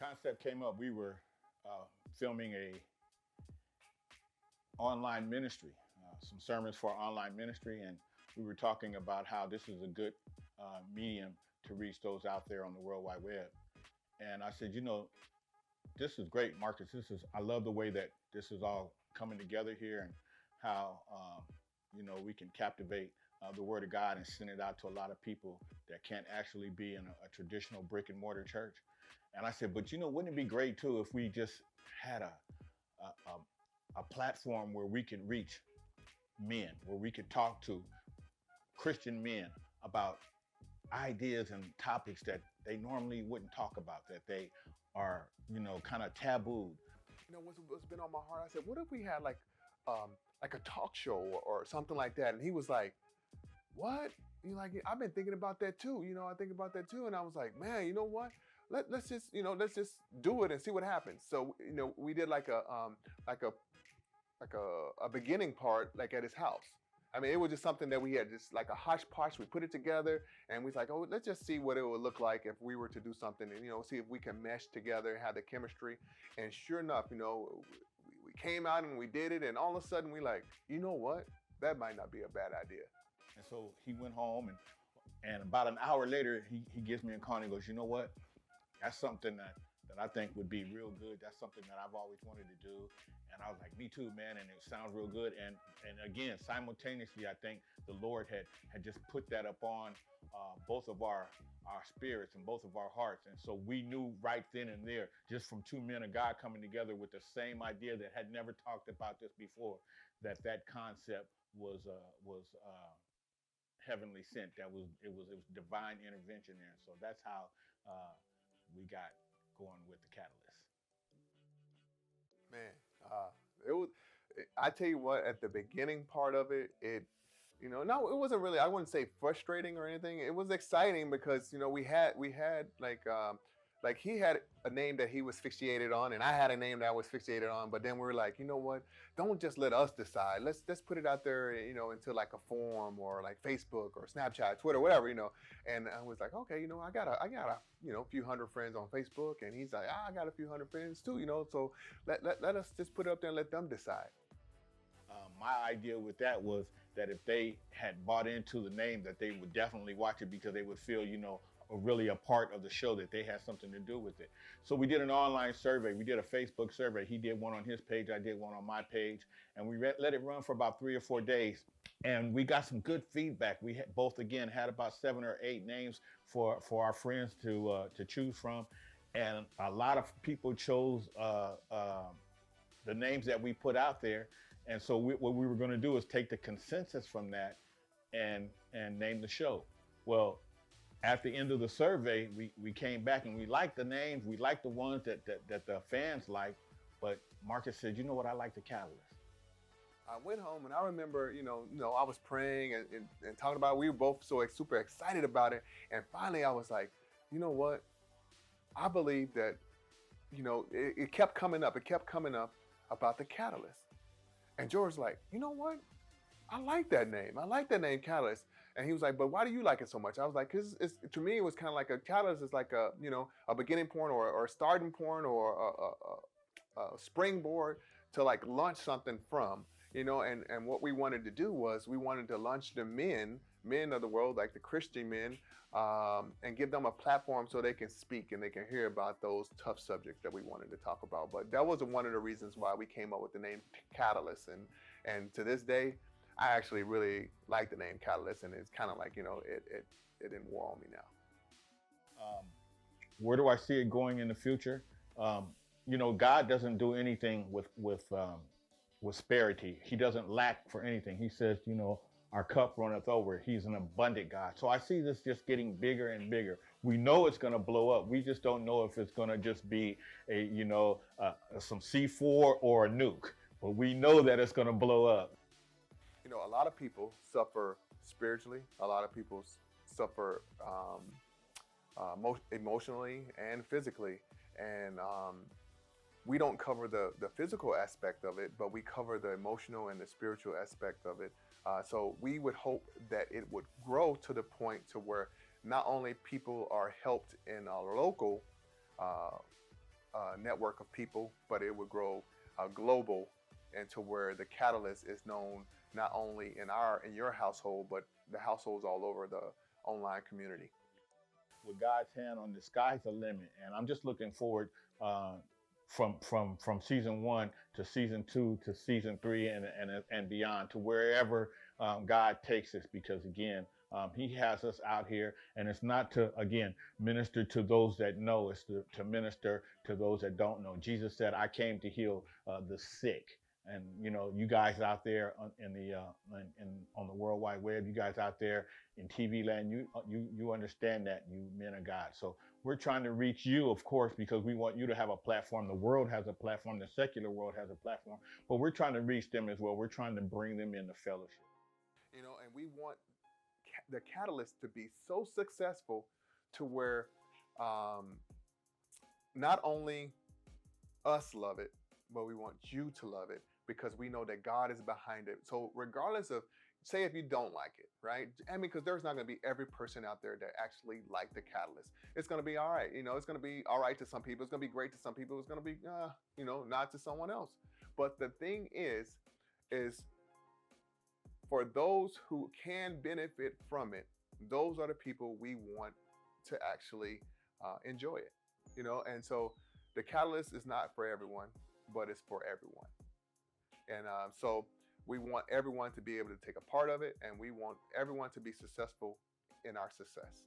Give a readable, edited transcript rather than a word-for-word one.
concept came up, we were filming a online ministry, some sermons for online ministry, and we were talking about how this is a good medium to reach those out there on the World Wide Web. And I said, this is great, Marcus. I love the way that this is all coming together here, and how we can captivate the Word of God and send it out to a lot of people that can't actually be in a traditional brick and mortar church. And I said, but wouldn't it be great too if we just had a platform where we could reach men, where we could talk to Christian men about ideas and topics that they normally wouldn't talk about, that they are, kind of tabooed. What's been on my heart? I said, what if we had like a talk show or something like that? And he was like, what? I've been thinking about that too. I think about that too. And I was like, man, you know what? Let's just do it and see what happens. So, we did like a beginning part, like at his house. I mean, it was just something that we had just like a hodgepodge. We put it together and we was like, oh, let's just see what it would look like if we were to do something and, see if we can mesh together, have the chemistry. And sure enough, we came out and we did it. And all of a sudden we like, you know what? That might not be a bad idea. And so he went home and about an hour later, he gives me a call and he goes, you know what? That's something that I think would be real good. That's something that I've always wanted to do. And I was like, me too, man. And it sounds real good. And again, simultaneously, I think the Lord had just put that upon both of our spirits and both of our hearts. And so we knew right then and there, just from two men of God coming together with the same idea that had never talked about this before, that concept was heavenly sent. It was divine intervention there. So that's how we got going with the Catalyst. Man, it was. I tell you what, at the beginning part of it, no, it wasn't really. I wouldn't say frustrating or anything. It was exciting because we had like he had a name that he was fixated on, and I had a name that I was fixated on. But then we were like, you know what? Don't just let us decide. Let's put it out there, into like a forum or like Facebook or Snapchat, Twitter, whatever, And I was like, okay, I got a few hundred friends on Facebook, and he's like, I got a few hundred friends too, So let us just put it up there and let them decide. My idea with that was that if they had bought into the name, that they would definitely watch it because they would feel, really a part of the show, that they had something to do with it. So we did an online survey. We did a Facebook survey. He did one on his page. I did one on my page. And we let it run for about 3 or 4 days. And we got some good feedback. We both, again, had about 7 or 8 names for our friends to choose from. And a lot of people chose the names that we put out there. And so what we were going to do is take the consensus from that and name the show. Well, at the end of the survey, we came back and we liked the names. We liked the ones that the fans liked. But Marcus said, you know what? I like the Catalyst. I went home and I remember, I was praying and talking about it. We were both so super excited about it. And finally I was like, you know what? I believe that, it kept coming up. It kept coming up about the Catalyst. And George was like, you know what? I like that name. I like that name, Catalyst. And he was like, but why do you like it so much? I was like, because to me, it was kind of like a catalyst is like a beginning point or a starting point or a springboard to like launch something from, and what we wanted to do was we wanted to launch the men of the world, like the Christian men, and give them a platform so they can speak and they can hear about those tough subjects that we wanted to talk about. But that was one of the reasons why we came up with the name Catalyst. And to this day, I actually really like the name Catalyst, and it's kind of like, it didn't wear on me now. Where do I see it going in the future? God doesn't do anything with prosperity. He doesn't lack for anything. He says, our cup runneth over. He's an abundant God. So I see this just getting bigger and bigger. We know it's going to blow up. We just don't know if it's going to just be some C4 or a nuke, but we know that it's going to blow up. A lot of people suffer spiritually. A lot of people suffer emotionally and physically. And we don't cover the physical aspect of it, but we cover the emotional and the spiritual aspect of it. So we would hope that it would grow to the point to where not only people are helped in a local network of people, but it would grow global, and to where the catalyst is known not only in your household, but the households all over the online community. With God's hand on the sky's the limit, and I'm just looking forward uh, from season one to season two to season three and beyond to wherever God takes us. Because again, He has us out here, and it's not to again minister to those that know, it's to minister to those that don't know. Jesus said, "I came to heal the sick." And you know, you guys out there in the on the World Wide Web, you guys out there in TV land, you understand that, you men of God. So we're trying to reach you, of course, because we want you to have a platform. The world has a platform, the secular world has a platform, but we're trying to reach them as well. We're trying to bring them into fellowship. And we want the catalyst to be so successful to where um, not only us love it, but we want you to love it, because we know that God is behind it. So regardless of, say if you don't like it, right? I mean, because there's not going to be every person out there that actually like the catalyst. It's going to be all right. It's going to be all right to some people. It's going to be great to some people. It's going to be, not to someone else. But the thing is for those who can benefit from it, those are the people we want to actually enjoy it, And so the catalyst is not for everyone, but it's for everyone. And so we want everyone to be able to take a part of it, and we want everyone to be successful in our success.